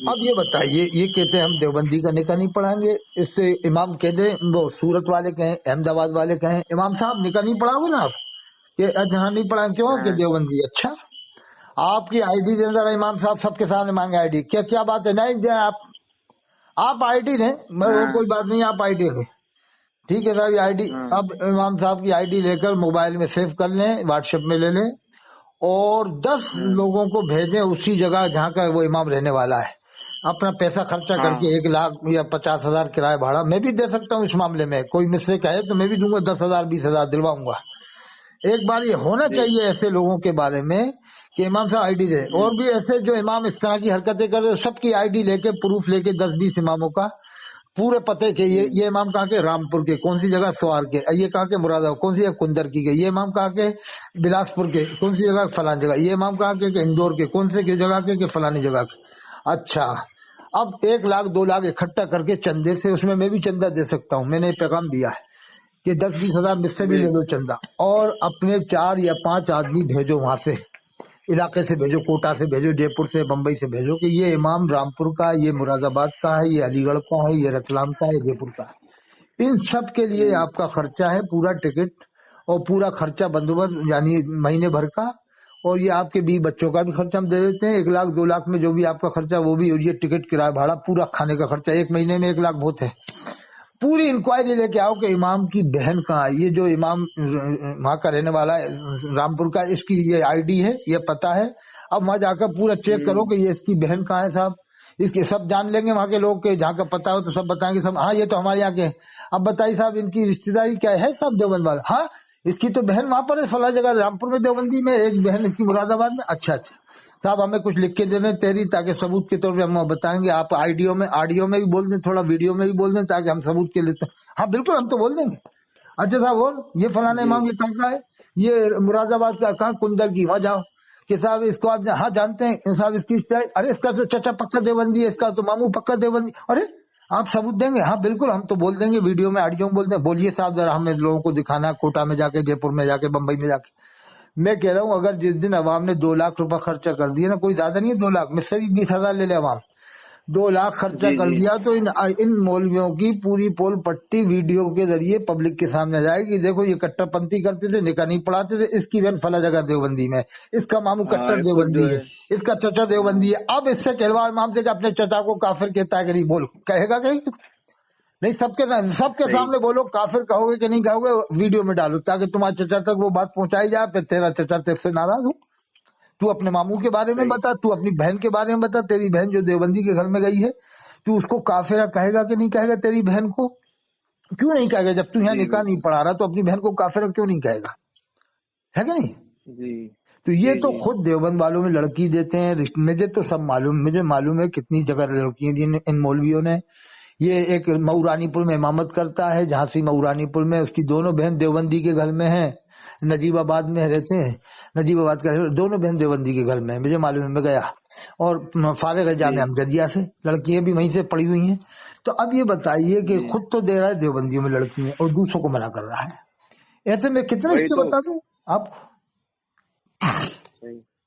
اب یہ بتائیے، یہ کہتے ہیں ہم دیوبندی کا نکاح نہیں پڑھائیں گے، اس سے امام کہہ دیں، وہ سورت والے کہیں، احمد آباد والے کہیں، امام صاحب نکاح نہیں پڑھاؤ گے نا آپ؟ کہ ہاں نہیں پڑھائیں، کیوں کہ دیوبندی؟ اچھا آپ کی آئی ڈی دیں ذرا، امام صاحب سب کے سامنے مانگے آئی ڈی، کیا بات ہے؟ نہیں دیں آپ آئی ڈی دیں، کوئی بات نہیں، آپ آئی ڈی دیں، ٹھیک ہے صاحب یہ آئی ڈی، اب امام صاحب کی آئی ڈی لے کر موبائل میں سیو کر لیں، واٹس ایپ میں لے لیں، اور 10 لوگوں کو بھیجیں اسی جگہ جہاں کا وہ امام رہنے والا ہے، اپنا پیسہ خرچہ کر کے 1 لاکھ یا 50,000 کرایہ بھاڑا میں بھی دے سکتا ہوں اس معاملے میں، کوئی مجھ سے کہے تو میں بھی دوں گا 10,000 20,000 دلواؤں گا۔ ایک بار یہ ہونا چاہیے ایسے لوگوں کے بارے میں کہ امام صاحب آئی ڈی دے، اور بھی ایسے جو امام اس طرح کی حرکتیں کر رہے سب کی آئی ڈی لے کے، پروف لے کے 10-20 اماموں کا پورے پتے کے، یہ امام کہاں کے؟ رامپور کے، کون سی جگہ؟ سوار کے، یہ کہاں کے؟ مراد آباد، کون سی جگہ؟ کندر کی کے، یہ امام کہاں کے؟ بلاسپور کے، کون سی جگہ؟ فلان جگہ، یہ امام کہاں کے؟ کہ اندور کے، کون سے جگہ کے؟ کہ فلانی جگہ کے۔ اچھا اب 1 لاکھ 2 لاکھ اکٹھا کر کے چندے سے، اس میں بھی چندہ دے سکتا ہوں، میں نے پیغام دیا ہے کہ 10-20 ہزار مجھ سے بھی لے لو چندہ، اور اپنے 4 یا 5 آدمی بھیجو وہاں سے، علاقے سے بھیجو، کوٹا سے بھیجو، جے پور سے، بمبئی سے بھیجو، کہ یہ امام رامپور کا، یہ مراد آباد کا ہے، یہ علی گڑھ کا ہے، یہ رتلام کا ہے، یہ جے پور کا ہے، ان سب کے لیے آپ کا خرچہ ہے، پورا ٹکٹ اور پورا خرچہ بندوبست، یعنی مہینے بھر کا، اور یہ آپ کے 20 بچوں کا بھی خرچہ ہم دے دیتے ہیں، 1 لاکھ 2 لاکھ میں جو بھی آپ کا خرچہ وہ بھی، اور یہ ٹکٹ کرایہ بھاڑا پورا، کھانے کا خرچہ 1 مہینے میں 1 لاکھ بہت ہے۔ پوری انکوائری لے کے آؤ کہ امام کی بہن کہاں ہے، یہ جو امام وہاں کا رہنے والا ہے رامپور کا، اس کی یہ آئی ڈی ہے، یہ پتہ ہے، اب وہاں جا کر پورا چیک کرو کہ یہ اس کی بہن کہاں ہے صاحب، اس کے سب جان لیں گے وہاں کے لوگ، کہ جہاں کا پتہ ہو تو سب بتائیں گے، سب ہاں یہ تو ہمارے یہاں کے ہیں۔ اب بتائیے صاحب ان کی رشتے داری کیا ہے صاحب دیوبند والا؟ ہاں اس کی تو بہن وہاں پر ہے فلاں جگہ رامپور میں دیوبندی میں، ایک بہن اس کی مراد آباد میں۔ اچھا صاحب ہمیں کچھ لکھ کے دے دیں تیری، تاکہ ثبوت کے طور پہ ہم بتائیں گے، آپ آڈیو میں بھی بول دیں، تھوڑا ویڈیو میں بھی بول دیں، تاکہ ہم ثبوت کے لیتے۔ ہاں بالکل ہم تو بول دیں گے۔ اچھا صاحب اور یہ فلانا امام یہ کہاں کا ہے؟ یہ مراد آباد کا، کہاں؟ کندر کی، وہاں جاؤ کہ صاحب اس کو آپ ہاں جانتے ہیں صاحب، اس کی ارے اس کا تو چچا پکا دیوبندی ہے، اس کا تو ماموں پکا دیوبندی، ارے آپ ثبوت دیں گے؟ ہاں بالکل ہم تو بول دیں گے، ویڈیو میں آڈیو میں بول دیں۔ بولیے صاحب ذرا ہمیں لوگوں کو دکھانا ہے، کوٹا میں جا کے، جے پور میں جا کے، بمبئی میں جا کے۔ میں کہہ رہا ہوں اگر جس دن عوام نے 2 لاکھ روپے خرچہ کر دیا نا، کوئی زیادہ نہیں ہے 2 لاکھ، مجھ سے بھی 20,000 لے لے عوام، 2 لاکھ خرچہ کر دیا تو ان مولویوں کی پوری پول پٹی ویڈیو کے ذریعے پبلک کے سامنے جائے گی، دیکھو یہ کٹر پنتھی کرتے تھے، نکاح نہیں پڑھاتے تھے، اس کی بہن فلاں جگہ دیوبندی میں، اس کا ماموں کٹر دیوبندی ہے، اس کا چچا دیوبندی ہے۔ اب اس سے کہلوا امام سے کہ اپنے چچا کو کافر کہتا ہے کہ نہیں، بول کہے گا کہ نہیں؟ سب کے سامنے بولو، کافر کہو گے کہ نہیں کہو گے، ویڈیو میں ڈالو تاکہ تمہارے چچا تک وہ بات پہنچائی جائے، پھر تیرا چچا تیرے سے ناراض ہو۔ تو اپنے ماموں کے بارے میں بتا، تو اپنی بہن کے بارے میں بتا، تیری بہن جو دیوبندی کے گھر میں گئی ہے، تو اس کو کافرہ کہے گا کہ نہیں کہے گا؟ تیری بہن کو کیوں نہیں کہے گا؟ جب تو یہاں نکاح نہیں پڑھا رہا تو اپنی بہن کو کافرہ کیوں نہیں کہے گا؟ ہے کہ نہیں؟ تو یہ تو خود دیوبند والوں میں لڑکی دیتے ہیں، مجھے تو سب معلوم، مجھے معلوم ہے کتنی جگہ لڑکی ہیں ان مولویوں نے۔ یہ ایک مئو رانی پور میں امامت کرتا ہے، جھانسی مئو رانی پور میں، اس کی دونوں بہن دیوبندی کے گھر میں ہیں، نجیب آباد میں رہتے ہیں، نجیب آباد کا دونوں بہن دیوبندی کے گھر میں ہیں، مجھے معلوم ہے، میں گیا، اور فارغ ہے جامعہ امجدیہ سے، لڑکیاں بھی وہیں سے پڑھی ہوئی ہیں۔ تو اب یہ بتائیے کہ خود تو دے رہا ہے دیوبندیوں میں لڑکی ہیں، اور دوسروں کو منع کر رہا ہے، ایسے میں کتنے رشتے بتا دوں آپ کو؟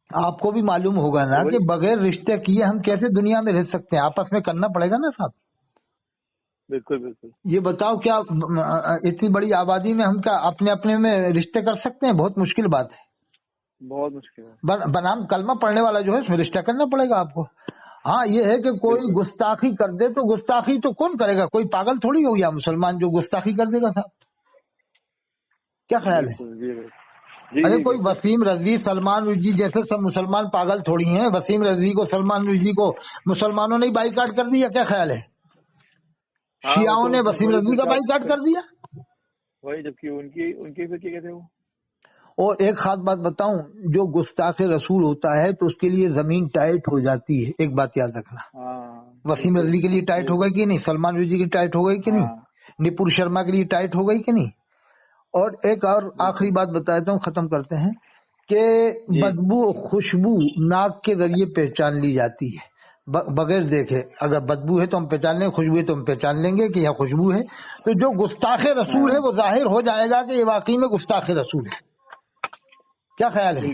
آپ کو بھی معلوم ہوگا نا کہ بغیر رشتے کیے ہم کیسے دنیا میں رہ سکتے ہیں، آپس میں کرنا پڑے گا نا صاحب۔ بالکل بالکل۔ یہ بتاؤ کیا اتنی بڑی آبادی میں ہم کیا اپنے اپنے میں رشتے کر سکتے ہیں؟ بہت مشکل بات ہے، بہت مشکل ہے۔ بنام کلمہ پڑھنے والا جو ہے اس میں رشتہ کرنا پڑے گا آپ کو۔ ہاں یہ ہے کہ کوئی گستاخی کر دے تو گستاخی تو کون کرے گا؟ کوئی پاگل تھوڑی ہو گیا مسلمان جو گستاخی کر دے گا صاحب، کیا خیال ہے؟ ارے کوئی وسیم رضوی، سلمان رشدی جیسے سب مسلمان پاگل تھوڑی ہیں، وسیم رضوی کو، سلمان رشدی کو مسلمانوں نے بائیکاٹ کر دیا، کیا خیال ہے؟ شیعوں نے وسیم رضوی کا بائیکاٹ کر دیا، وہی، جبکہ ان کے پھر کیا کہتے ہیں وہ۔ اور ایک خاص بات بتاؤں، جو گستاخ رسول ہوتا ہے تو اس کے لیے زمین ٹائٹ ہو جاتی ہے، ایک بات یاد رکھنا، وسیم رضوی کے لیے ٹائٹ ہو گئی کہ نہیں؟ سلمان رشدی کی ٹائٹ ہو گئی کہ نہیں؟ نپور شرما کے لیے ٹائٹ ہو گئی کہ نہیں؟ اور ایک اور آخری بات بتا دیتا ہوں، ختم کرتے ہیں، کہ بدبو خوشبو ناک کے ذریعے پہچان لی جاتی ہے، بغیر دیکھے، اگر بدبو ہے تو ہم پہچان لیں گے، خوشبو ہے تو ہم پہچان لیں گے کہ یہاں خوشبو ہے، تو جو گستاخ رسول ہے وہ ظاہر ہو جائے گا کہ یہ واقعی میں گستاخ رسول ہے، کیا خیال ہے؟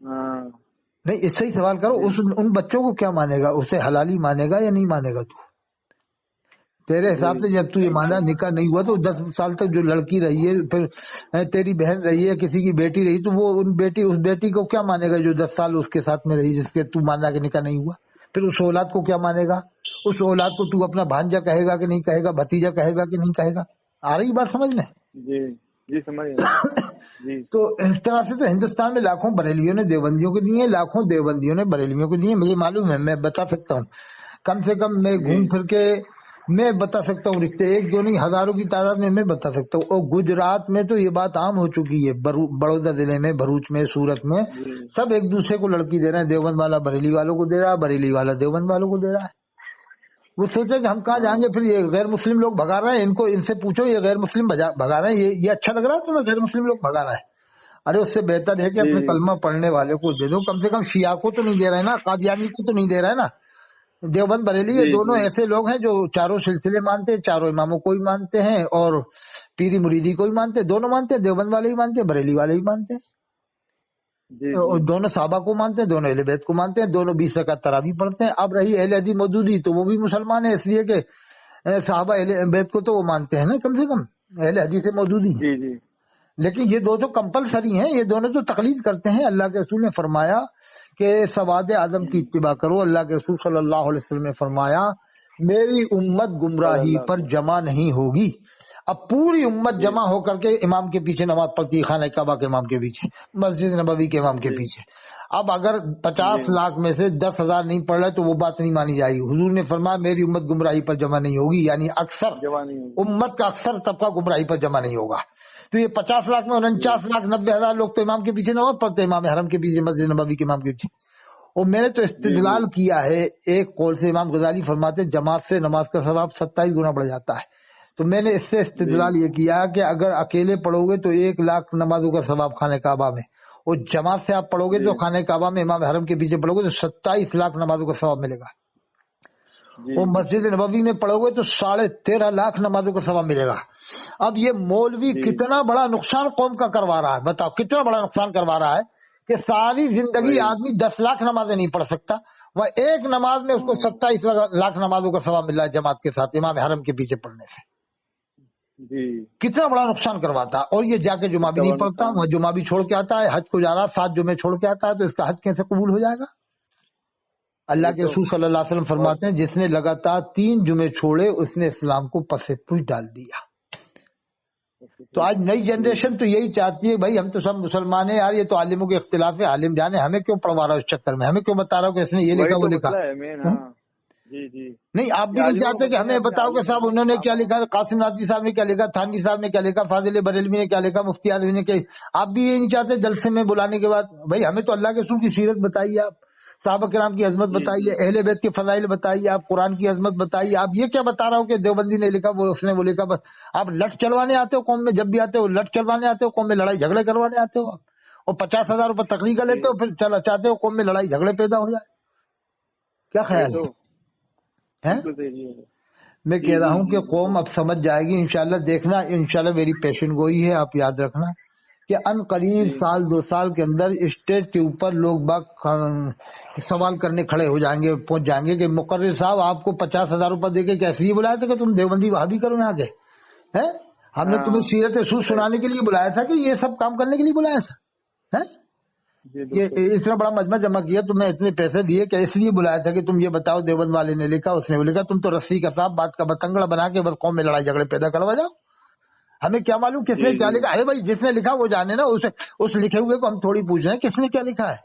ہاں نہیں اس سے ہی سوال کرو، ان بچوں کو کیا مانے گا؟ اسے حلالی مانے گا یا نہیں مانے گا؟ تو تیرے حساب سے جب تو یہ مانا نکاح نہیں ہوا تو 10 سال تک جو لڑکی رہی ہے، پھر تیری بہن رہی ہے، کسی کی بیٹی رہی، تو وہ اس بیٹی کو کیا مانے گا جو 10 سال اس کے ساتھ میں رہی، جس کے تو مانا کہ نکاح نہیں ہوا؟ پھر اس اولاد کو کیا مانے گا؟ اس اولاد کو تو اپنا بھانجا کہے گا کہ نہیں کہے گا، بھتیجا کہے گا کہ نہیں کہے گا؟ آ رہی بات سمجھ میں؟ جی جی سمجھ جی تو اس طرح سے تو ہندوستان میں لاکھوں بریلیوں نے دیوبندیوں کو دیے، لاکھوں دیوبندیوں نے بریلیوں کو دیے، مجھے معلوم ہے، میں بتا سکتا ہوں، کم سے کم میں گھوم پھر کے میں بتا سکتا ہوں رشتے، ایک دو نہیں ہزاروں کی تعداد میں بتا سکتا ہوں۔ اور گجرات میں تو یہ بات عام ہو چکی ہے، بڑودہ ضلع میں، بھروچ میں، سورت میں، سب ایک دوسرے کو لڑکی دے رہے ہیں، دیوبند والا بریلی والوں کو دے رہا ہے، بریلی والا دیوبند والوں کو دے رہا ہے۔ وہ سوچے کہ ہم کہاں جائیں گے، پھر یہ غیر مسلم لوگ بھگا رہے ہیں، ان سے پوچھو یہ غیر مسلم بھگا رہے ہیں، یہ اچھا لگ رہا ہے تمہیں غیر مسلم لوگ بھگا رہا ہے؟ ارے اس سے بہتر ہے کہ اپنے کلمہ پڑھنے والے کو دے دو، کم سے کم شیعہ کو تو نہیں دے رہے نا، قادیانی کو تو نہیں دے رہے نا۔ دیوبند بریلی یہ دونوں ایسے لوگ ہیں جو چاروں سلسلے مانتے ہیں، چاروں اماموں کو ہی مانتے ہیں، اور پیری مریدی کو ہی مانتے ہیں، دونوں مانتے ہیں، دیوبند والے ہی مانتے ہیں، بریلی والے ہی مانتے ہیں، اور دونوں صحابہ کو مانتے ہیں، دونوں اہل بیت کو مانتے ہیں، دونوں 20 رکعت تراویح پڑھتے ہیں۔ اب رہی اہل حدیث مودودی تو وہ بھی مسلمان ہے، اس لیے کہ صحابہ اہل بیت کو تو وہ مانتے ہیں نا، کم سے کم اہل حدیث مودودی، لیکن یہ دو تو کمپلسری ہیں، یہ دونوں تو تقلید کرتے ہیں۔ اللہ کے رسول نے فرمایا کہ سواد اعظم کی اتباع کرو، اللہ کے رسول صلی اللہ علیہ وسلم نے فرمایا میری امت گمراہی پر جمع نہیں ہوگی۔ اب پوری امت جمع ہو کر کے امام کے پیچھے نماز پڑھتی ہے، خانہ کعبہ کے امام کے پیچھے، مسجد نبوی کے امام کے پیچھے۔ اب اگر 50 لاکھ میں سے 10,000 نہیں پڑھ رہے تو وہ بات نہیں مانی جائے گی۔ حضور نے فرمایا میری امت گمراہی پر جمع نہیں ہوگی، یعنی اکثر امت کا اکثر طبقہ گمراہی پر جمع نہیں ہوگا۔ تو یہ 50 لاکھ میں 49,90,000 لوگ تو امام کے پیچھے نماز پڑھتے ہیں، امام حرم کے پیچھے، مسجد نبوی کے امام کے پیچھے۔ اور میں نے تو استدلال کیا ہے ایک قول سے، امام غزالی فرماتے ہیں جماعت سے نماز کا ثواب 27 گنا بڑھ جاتا ہے۔ تو میں نے اس سے استدلال یہ کیا کہ اگر اکیلے پڑھو گے تو 1,00,000 نمازوں کا ثواب خانہ کعبہ میں، اور جماعت سے آپ پڑھو گے تو خانہ کعبہ میں امام حرم کے پیچھے پڑھو گے تو 27 لاکھ نمازوں کا ثواب ملے گا، اور مسجد نبوی میں پڑھو گے تو 13.5 لاکھ نمازوں کا ثواب ملے گا۔ اب یہ مولوی کتنا بڑا نقصان قوم کا کروا رہا ہے، بتاؤ کتنا بڑا نقصان کروا رہا ہے کہ ساری زندگی آدمی 10 لاکھ نمازیں نہیں پڑھ سکتا، وہ ایک نماز میں اس کو 27 لاکھ نمازوں کا ثواب مل رہا ہے جماعت کے ساتھ امام حرم کے پیچھے پڑھنے سے۔ کتنا بڑا نقصان کرواتا ہے۔ اور یہ جا کے جمعہ بھی نہیں پڑھتا، وہ جمعہ بھی چھوڑ کے آتا ہے، حج کو جا رہا 7 جمعے چھوڑ کے آتا ہے، تو اس کا حج کیسے قبول ہو جائے گا؟ اللہ کے رسول صلی اللہ علیہ وسلم فرماتے ہیں جس نے لگاتار 3 جمعے چھوڑے اس نے اسلام کو پس پوچھ ڈال دیا۔ تو آج نئی جنریشن تو یہی چاہتی ہے بھائی ہم تو سب مسلمان ہیں یار، یہ تو عالموں کے اختلاف ہے، عالم جانے، ہمیں کیوں پڑھوا رہا ہے اس چکر میں، ہمیں کیوں بتا رہا ہو کہ اس نے یہ لکھا وہ لکھا۔ نہیں آپ بھی نہیں چاہتے کہ ہمیں بتاؤ کہ صاحب انہوں نے کیا لکھا، قاسم نادوی صاحب نے کیا لکھا، تھانوی صاحب نے کیا لکھا، فاضل بریلوی نے کیا لکھا، مفتی اعظم نے کیا، آپ بھی یہ نہیں چاہتے جلسے میں بلانے کے بعد بھائی ہمیں تو اللہ کے رسول کی سیرت بتائیے، آپ صحابہ کرام کی عظمت بتائیے، اہل بیت کے فضائل بتائیے، آپ قرآن کی عظمت بتائیے۔ آپ یہ کیا بتا رہا ہو کہ دیوبندی نے لکھا وہ اس نے وہ لکھا، بس آپ لٹ چلوانے آتے ہو قوم میں، جب بھی آتے ہو لٹ چلوانے آتے ہو قوم میں، لڑائی جھگڑے کروانے آتے ہو آپ، اور 50,000 روپے تقریر کا لیتے ہو، پھر چاہتے ہو قوم میں لڑائی جھگڑے پیدا ہو جائے۔ کیا خیال ہے؟ میں کہہ رہا ہوں کہ قوم اب سمجھ جائے گی انشاءاللہ، دیکھنا انشاءاللہ میری پیشن گوئی ہے، آپ یاد رکھنا کہ ان قریب 1-2 سال کے اندر اسٹیج کے اوپر لوگ باگ سوال کرنے کھڑے ہو جائیں گے، پہنچ جائیں گے کہ مقرر صاحب آپ کو 50,000 روپے دے کے کیسے ہی بلایا تھا کہ تم دیوبندی وہابی کرو یہاں کے، ہم نے تمہیں سیرت رسول سنانے کے لیے بلایا تھا کہ یہ سب کام کرنے کے لیے بلایا تھا؟ اتنا بڑا مجمع جمع کیا، تمہیں اتنے پیسے دیے کہ اس لیے بلایا تھا کہ تم یہ بتاؤ دیوبند والے نے لکھا اس نے وہ لکھا، تم تو رسی کا صاحب بات کا بتنگڑا بنا کے بس قوم میں لڑائی جھگڑے پیدا کروا جاؤ۔ ہمیں کیا معلوم کس نے کیا لکھا ہے، بھائی جس نے لکھا وہ جانے نا، اس لکھے ہوئے کو ہم تھوڑی پوچھ رہے ہیں کس نے کیا لکھا ہے۔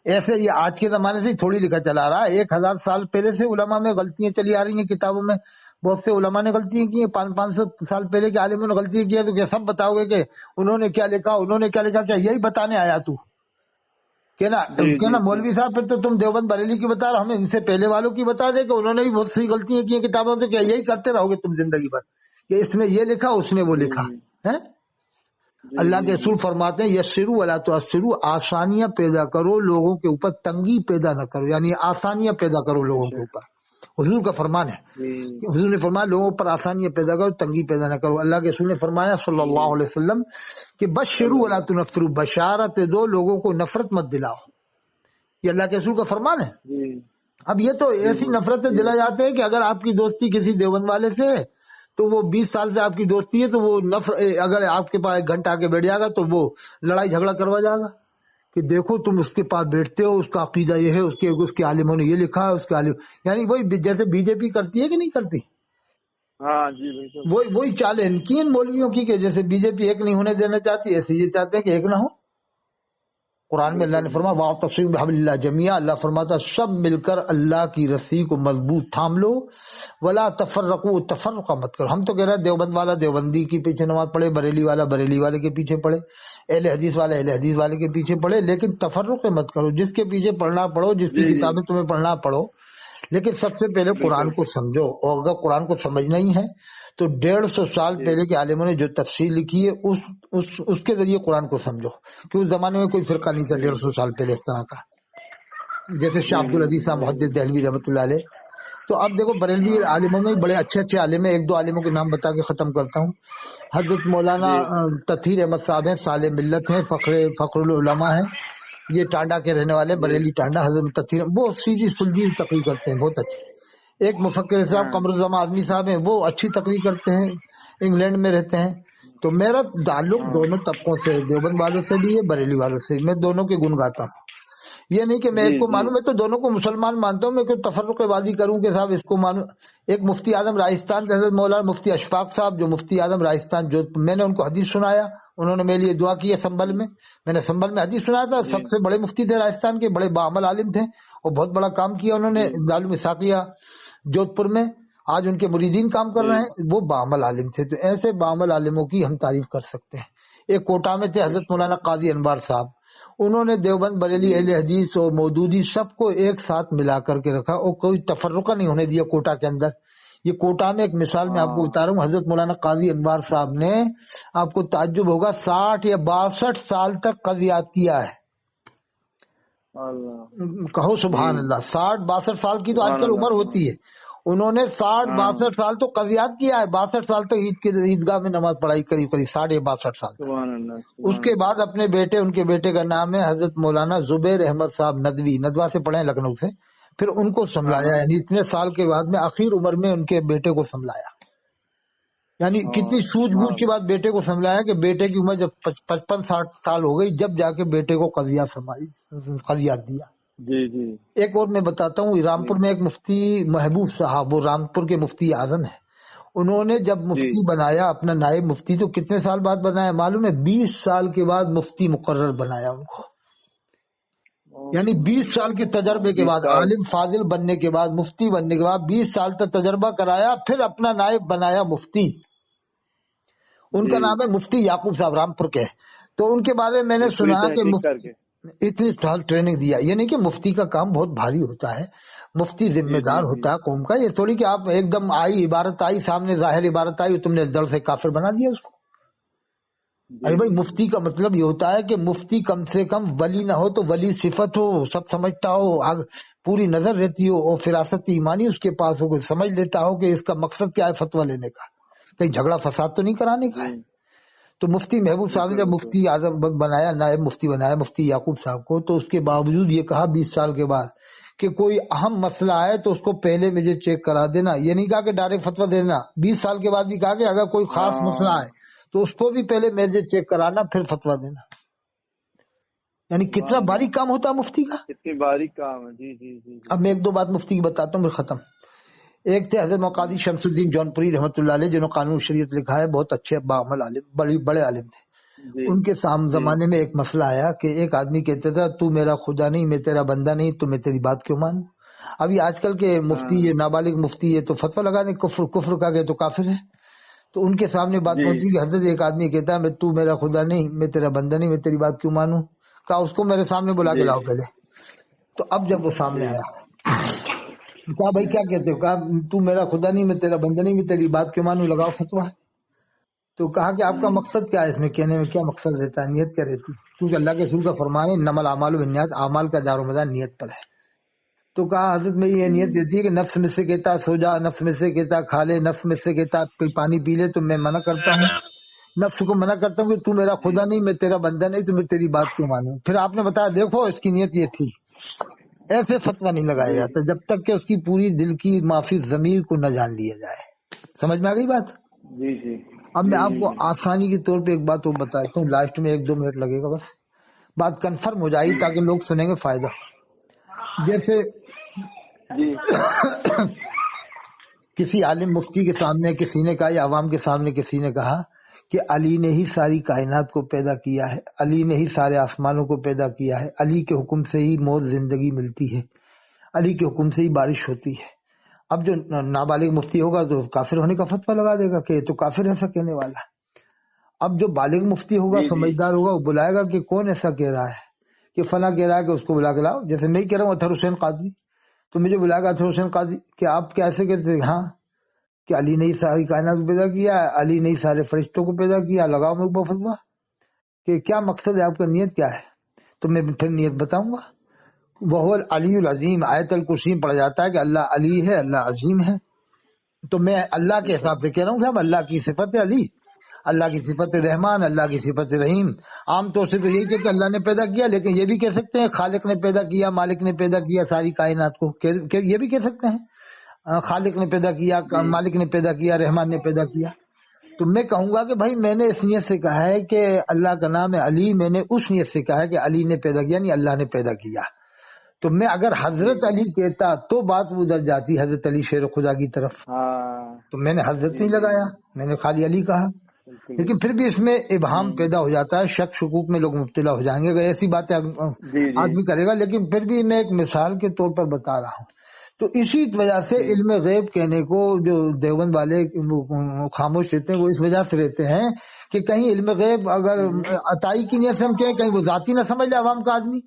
ایسے یہ آج کے زمانے سے تھوڑی لکھا چلا رہا ہے، 1000 سال پہلے سے علماء میں غلطیاں چلی آ رہی ہیں، کتابوں میں بہت سے علماء نے غلطیاں کی ہیں، 500 سال پہلے کے عالموں نے غلطیاں کی ہیں، تو کیا سب بتاؤ گے کہ انہوں نے کیا لکھا انہوں نے کیا لکھا؟ کیا یہی بتانے آیا تو کہنا مولوی صاحب پھر تو تم دیوبند بریلی کی بتا رہے، ہمیں ان سے پہلے والوں کی بتا دے کہ انہوں نے بھی بہت سی غلطیاں کی ہیں کتابوں سے، کیا یہی کرتے رہو گے تم زندگی بھر کہ اس نے یہ لکھا اس نے وہ لکھا ہے؟ اللہ کے رسول فرماتے ہیں یسروا ولا تعسروا، آسانیاں پیدا کرو لوگوں کے اوپر، تنگی پیدا نہ کرو، یعنی آسانیاں پیدا کرو لوگوں کے اوپر، حضور کا فرمان ہے۔ حضور نے فرمایا لوگوں پر آسانیاں پیدا کرو، تنگی پیدا نہ کرو۔ اللہ کے رسول نے فرمایا صلی اللہ علیہ وسلم کہ بشروا ولا تنفروا، بشارت دو لوگوں کو نفرت مت دلاؤ۔ یہ اللہ کے رسول کا فرمان ہے. جی اب یہ تو ایسی نفرتیں دلا جاتے ہیں کہ اگر آپ کی دوستی کسی دیوبند والے سے ہے تو وہ 20 سال سے آپ کی دوستی ہے تو وہ اگر آپ کے پاس 1 گھنٹہ آ کے بیٹھ جائے گا تو وہ لڑائی جھگڑا کروا جائے گا کہ دیکھو تم اس کے پاس بیٹھتے ہو، اس کا عقیدہ یہ ہے، اس کے عالموں نے یہ لکھا ہے، اس کے عالم، یعنی وہی جیسے بی جے پی کرتی ہے کہ نہیں کرتی، ہاں جی بالکل. وہی چال ہے ان کی، ان مولویوں کی، کہ جیسے بی جے پی ایک نہیں ہونے دینا چاہتی، ایسے یہ چاہتے ہیں کہ ایک نہ ہو. قرآن میں اللہ نے فرمایا واعتصموا بحبل اللہ جمیعا، اللہ فرماتا سب مل کر اللہ کی رسی کو مضبوط تھام لو، ولا تفرقوا، تفرقہ مت کرو. ہم تو کہہ رہے ہیں دیوبند والا دیوبندی کے پیچھے نماز پڑھے، بریلی والا بریلی والے کے پیچھے پڑھے، اہل حدیث والا اہل حدیث والے کے پیچھے پڑھے، لیکن تفرق مت کرو. جس کے پیچھے پڑھنا پڑھو، جس کی کتابیں تمہیں پڑھنا پڑھو، لیکن سب سے پہلے قرآن کو سمجھو. اور اگر قرآن کو سمجھنا ہی ہے تو 150 سال پہلے کے عالموں نے جو تفسیر لکھی ہے اس کے ذریعے قرآن کو سمجھو، کہ اس زمانے میں کوئی فرقہ نہیں تھا 150 سال پہلے اس طرح کا، جیسے شاہ عبد العزیز صاحب محدث دہلوی رحمۃ اللہ علیہ. تو اب دیکھو بریلوی عالموں میں بڑے اچھے اچھے عالم ہیں. 1-2 عالموں کے نام بتا کے ختم کرتا ہوں. حضرت مولانا تطہیر احمد صاحب ہیں، صالح ملت ہیں، فخر العلماء ہیں، یہ ٹانڈا کے رہنے والے، بریلی ٹانڈا. حضرت تطہیر وہ سیدھی سلجھی تقریر کرتے ہیں، بہت اچھے. ایک مفکر صاحب قمر الزمان آدمی صاحب ہیں، وہ اچھی تقریر کرتے ہیں، انگلینڈ میں رہتے ہیں. تو میرا تعلق دونوں طبقوں سے، دیوبند والوں سے بھی ہے، بریلی والوں سے، میں دونوں کے گن گاتا ہوں. یہ نہیں کہ میں ایک کو مانوں، میں تو دونوں کو مسلمان مانتا ہوں. میں کوئی تفرق بازی کروں کہ صاحب اس کو مانوں. ایک مفتی اعظم راجستھان کے حضرت مولانا مفتی اشفاق صاحب، جو مفتی اعظم راجستھان، جو میں نے ان کو حدیث سنایا، انہوں نے میرے لیے دعا کی ہے سنبھل میں. میں نے سنبھل میں حدیث سنایا تھا. سب سے بڑے مفتی تھے راجستھان کے، بڑے باعمل عالم تھے اور بہت بڑا کام کیا انہوں نے دارالعلوم اسحاقیہ جودھ پور میں. آج ان کے مریدین کام کر رہے ہیں. وہ باعمل عالم تھے. تو ایسے باعمل عالموں کی ہم تعریف کر سکتے ہیں. ایک کوٹا میں تھے حضرت مولانا قاضی انوار صاحب، انہوں نے دیوبند بریلی اہل حدیث اور مودودی سب کو ایک ساتھ ملا کر کے رکھا اور کوئی تفرقہ نہیں ہونے دیا کوٹا کے اندر. یہ کوٹا میں ایک مثال میں آپ کو بتا رہا ہوں. حضرت مولانا قاضی انوار صاحب نے، آپ کو تعجب ہوگا، 60 یا 62 سال تک قضیات کیا ہے. کہو سبحان اللہ. 60-62 سال کی تو آج کل عمر ہوتی ہے، انہوں نے 60-62 سال تو قضیات کیا ہے. 62 سال تو عیدگاہ میں نماز پڑھائی، قریب 62 سال. اس کے بعد اپنے بیٹے، ان کے بیٹے کا نام ہے حضرت مولانا زبیر احمد صاحب ندوی، ندوا سے پڑھے لکھنؤ سے. پھر ان کو سنبھلایا، یعنی اتنے سال کے بعد میں آخر عمر میں ان کے بیٹے کو سنبھلایا. یعنی کتنی سوجھ بوجھ کے بعد بیٹے کو سنبھلایا کہ بیٹے کی عمر جب 55-60 سال ہو گئی، جب جا کے بیٹے کو قضیات دیا. جی جی. ایک اور میں بتاتا ہوں، رامپور میں ایک مفتی محبوب صاحب، وہ رامپور کے مفتی اعظم ہیں. انہوں نے جب مفتی بنایا اپنا نائب مفتی، تو کتنے سال بعد بنایا معلوم ہے؟ 20 سال کے بعد مفتی مقرر بنایا ان کو. یعنی 20 سال کے تجربے کے بعد، عالم فاضل بننے کے بعد، مفتی بننے کے بعد 20 سال تک تجربہ کرایا، پھر اپنا نائب بنایا مفتی. ان کا نام ہے مفتی یعقوب صاحب، رامپور کے. تو ان کے بارے میں میں نے سنا کہ اتنی سال ٹریننگ دیا. یہ نہیں کہ مفتی کا کام بہت بھاری ہوتا ہے، مفتی ذمہ دار ہوتا ہے قوم کا. یہ تھوڑی کہ آپ ایک دم آئی عبارت آئی سامنے، ظاہر عبارت آئی، تم نے دل سے کافر بنا دیا اس کو. ارے بھائی، مفتی کا مطلب یہ ہوتا ہے کہ مفتی کم سے کم ولی نہ ہو تو ولی صفت ہو، سب سمجھتا ہو، پوری نظر رہتی ہو، اور فراست ایمانی اس کے پاس ہو، کوئی سمجھ لیتا ہو کہ اس کا مقصد کیا ہے فتویٰ لینے کا، کہیں جھگڑا فساد تو نہیں کرانے کا ہے. تو مفتی محبوب صاحب نے جب مفتی اعظم بنایا، نائب مفتی بنایا مفتی یعقوب صاحب کو، تو اس کے باوجود یہ کہا 20 سال کے بعد کہ کوئی اہم مسئلہ آئے تو اس کو پہلے مجھے چیک کرا دینا. یہ نہیں کہا کہ ڈائریکٹ فتویٰ دینا. 20 سال کے بعد بھی کہا کہ اگر کوئی خاص مسئلہ آئے تو اس کو بھی پہلے مجھے چیک کرانا، پھر فتویٰ دینا. یعنی کتنا باریک کام ہوتا ہے مفتی کا، کتنی باریک کام ہے. جی جی جی. اب میں 1-2 بات مفتی کی بتاتا ہوں، پھر ختم. ایک تھے حضرت قاضی شمس الدین جونپوری رحمۃ اللہ علیہ، جنہوں نے قانون شریعت لکھا ہے، بہت اچھے باعمل عالم، بڑے عالم تھے. ان کے زمانے میں ایک مسئلہ آیا کہ ایک آدمی کہتا تھا تو میرا خدا نہیں، میں تیرا بندہ نہیں، تو میں تیری بات کیوں مانوں. ابھی آج کل کے مفتی، یہ نابالغ مفتی ہے تو فتویٰ لگانے کفر کا گئے تو کافر ہے. تو ان کے سامنے بات پہنچی کہ حضرت ایک آدمی کہتا ہے تو میرا خدا نہیں، میں تیرا بندہ نہیں، میں تیری بات کیوں مانوں. کہا اس کو میرے سامنے بلا کے لاؤ پہلے. تو اب جب وہ سامنے آیا، کہا بھائی کیا کہتے ہو؟ کہا تو میرا خدا نہیں، میں تیرا بندہ نہیں، میں تیری بات کیوں مانوں، لگاؤ فتویٰ. تو کہا کہ آپ کا مقصد کیا ہے، اس میں کہنے میں کیا مقصد رہتا ہے، نیت کیا رہتی ہے؟ کیونکہ اللہ کے رسول کا فرمان ہے انما الاعمال بالنیات، اعمال کا دار و مدار نیت پر ہے. تو کہا حضرت میں یہ نیت دیتی ہے کہ نفس میں سے کہتا سو جا، نفس میں سے کہتا کھا لے، نفس میں سے کہتا پانی پی لے، تو میں منع کرتا ہوں، نفس کو منع کرتا ہوں کہ تو میرا خدا نہیں، میں تیرا بندہ نہیں، تو میں تیری بات کیوں مانوں. پھر آپ نے بتایا دیکھو اس کی نیت یہ تھی. ایسے فتویٰ نہیں لگایا جاتا جب تک کہ اس کی پوری دل کی معافی ضمیر کو نہ جان لیا جائے. سمجھ میں آ گئی بات؟ جی جی. اب میں آپ کو آسانی کے طور پہ ایک بات اور بتاتا ہوں, لاسٹ میں 1-2 منٹ لگے گا بس, بات کنفرم ہو جائے گی تاکہ لوگ سنیں گے فائدہ. جیسے جی کسی عالم مفتی کے سامنے کسی نے کہا یا عوام کے سامنے کسی نے کہا کہ علی نے ہی ساری کائنات کو پیدا کیا ہے, علی نے ہی سارے آسمانوں کو پیدا کیا ہے, علی کے حکم سے ہی موت زندگی ملتی ہے, علی کے حکم سے ہی بارش ہوتی ہے. اب جو نابالغ مفتی ہوگا تو کافر ہونے کا فتویٰ لگا دے گا کہ یہ تو کافر ایسا کہنے والا ہے. اب جو بالغ مفتی ہوگا سمجھدار ہوگا وہ بلائے گا کہ کون ایسا کہہ رہا ہے, کہ فلاں کہہ رہا ہے کہ اس کو بلا کے لاؤ. جیسے میں ہی کہہ رہا ہوں اطہر حسین قادری, تو مجھے بلائے گا اطہر حسین قادری کہ آپ کیسے کہتے ہیں, ہاں کہ علی نے ہی ساری کائنات کو پیدا کیا, علی نے ہی سارے فرشتوں کو پیدا کیا, لگاؤ میں اوپر فتویٰ کہ کیا مقصد ہے آپ کا, نیت کیا ہے؟ تو میں پھر نیت بتاؤں گا. وہ العلی العظیم, آیت الکرسی پڑھا جاتا ہے کہ اللہ علی ہے, اللہ عظیم ہے. تو میں اللہ کے حساب سے کہہ رہا ہوں صاحب, اللہ کی صفت علی, اللہ کی صفت رحمان, اللہ کی صفت رحیم. عام طور سے تو یہی کہ اللہ نے پیدا کیا, لیکن یہ بھی کہہ سکتے ہیں خالق نے پیدا کیا, مالک نے پیدا کیا ساری کائنات کو, یہ بھی کہہ سکتے ہیں خالق نے پیدا کیا, مالک نے پیدا کیا, رحمان نے پیدا کیا. تو میں کہوں گا کہ بھائی میں نے اس نیت سے کہا ہے کہ اللہ کا نام ہے علی, میں نے اس نیت سے کہا ہے کہ علی نے پیدا کیا, نہیں اللہ نے پیدا کیا. تو میں اگر حضرت علی کہتا تو بات ادھر جاتی حضرت علی شیر خدا کی طرف, تو میں نے حضرت نہیں لگایا, میں نے خالی علی کہا. لیکن پھر بھی اس میں ابہام پیدا ہو جاتا ہے, شک شکوک میں لوگ مبتلا ہو جائیں گے اگر ایسی باتیں آدمی کرے گا. لیکن پھر بھی میں ایک مثال کے طور پر بتا رہا ہوں. تو اسی وجہ سے علم غیب کہنے کو جو دیوبند والے خاموش رہتے ہیں وہ اس وجہ سے رہتے ہیں کہ کہیں علم غیب اگر عطائی کی نیت سے ہم کہیں, کہیں وہ ذاتی نہ سمجھ لے عوام کا آدمی,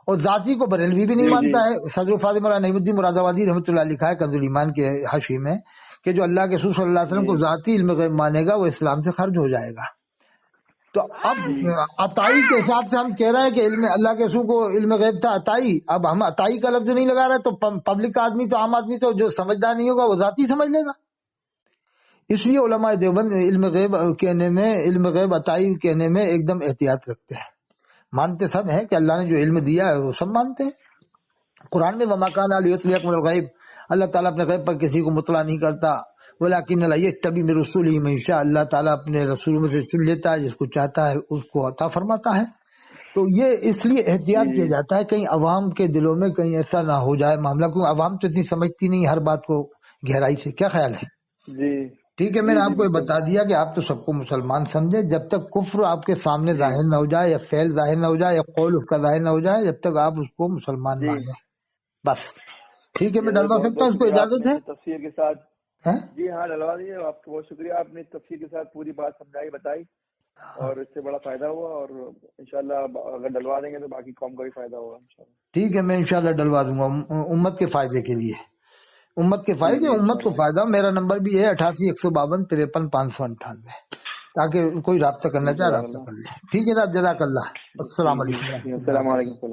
اور ذاتی کو بریلوی بھی نہیں مانتا ہے. صدر فاضل مولانا نعیم الدین مراد آبادی رحمۃ اللہ لکھا ہے کنز الایمان کے حاشی میں کہ جو اللہ کے رسول صلی اللہ علیہ وسلم کو ذاتی علم غیب مانے گا وہ اسلام سے خارج ہو جائے گا. تو اب عطائی کے حساب سے ہم کہہ رہے ہیں کہ علم اللہ کے رسول کو علم غیب تھا عطائی, اب ہم عطائی کا لفظ نہیں لگا رہے, تو پبلک کا آدمی, تو عام آدمی تو جو سمجھدار نہیں ہوگا وہ ذاتی سمجھ لے گا. اس لیے علماء دیوبند علم غیب کہنے میں, علم غیب عطائی کہنے میں ایک دم احتیاط رکھتے ہیں. مانتے سب ہیں کہ اللہ نے جو علم دیا ہے وہ سب مانتے ہیں. قرآن میں وما کان لیطلعکم الغیب, اللہ تعالیٰ اپنے غیب پر کسی کو مطلع نہیں کرتا. ولکن اللہ یجتبی من رسولہ من یشاء, اللہ تعالیٰ اپنے رسولوں میں سے چن لیتا ہے جس کو چاہتا ہے اس کو عطا فرماتا ہے. تو یہ اس لیے احتیاط کیا جاتا ہے کہیں عوام کے دلوں میں کہیں ایسا نہ ہو جائے معاملہ, کیوں عوام تو اتنی سمجھتی نہیں ہر بات کو گہرائی سے. کیا خیال ہے؟ جی ٹھیک ہے, میں نے آپ کو یہ بتا دیا کہ آپ تو سب کو مسلمان سمجھے, جب تک کفر آپ کے سامنے ظاہر نہ ہو جائے یا فعل ظاہر نہ ہو جائے یا قول اس کا ظاہر نہ ہو جائے, جب تک آپ اس کو مسلمان مانیں بس. ٹھیک ہے, میں ڈلوا سکتا ہوں, اس کو اجازت ہے تفصیل کے ساتھ؟ جی ہاں ڈلوا دیجیے. آپ کو بہت شکریہ, آپ نے تفصیل کے ساتھ پوری بات سمجھائی بتائی اور اس سے بڑا فائدہ ہوا, اور انشاءاللہ اگر ڈلوا دیں گے تو باقی قوم کا بھی فائدہ ہوگا انشاءاللہ. ٹھیک ہے, میں انشاءاللہ ڈلوا دوں گا امت کے فائدے کے لیے, امت کے فائدے, امت کو فائدہ. میرا نمبر بھی ہے 88-152-53-598, تاکہ کوئی رابطہ کرنا چاہے رابطہ کر لے. ٹھیک ہے نا, جزاک اللہ, السلام علیکم. السلام علیکم.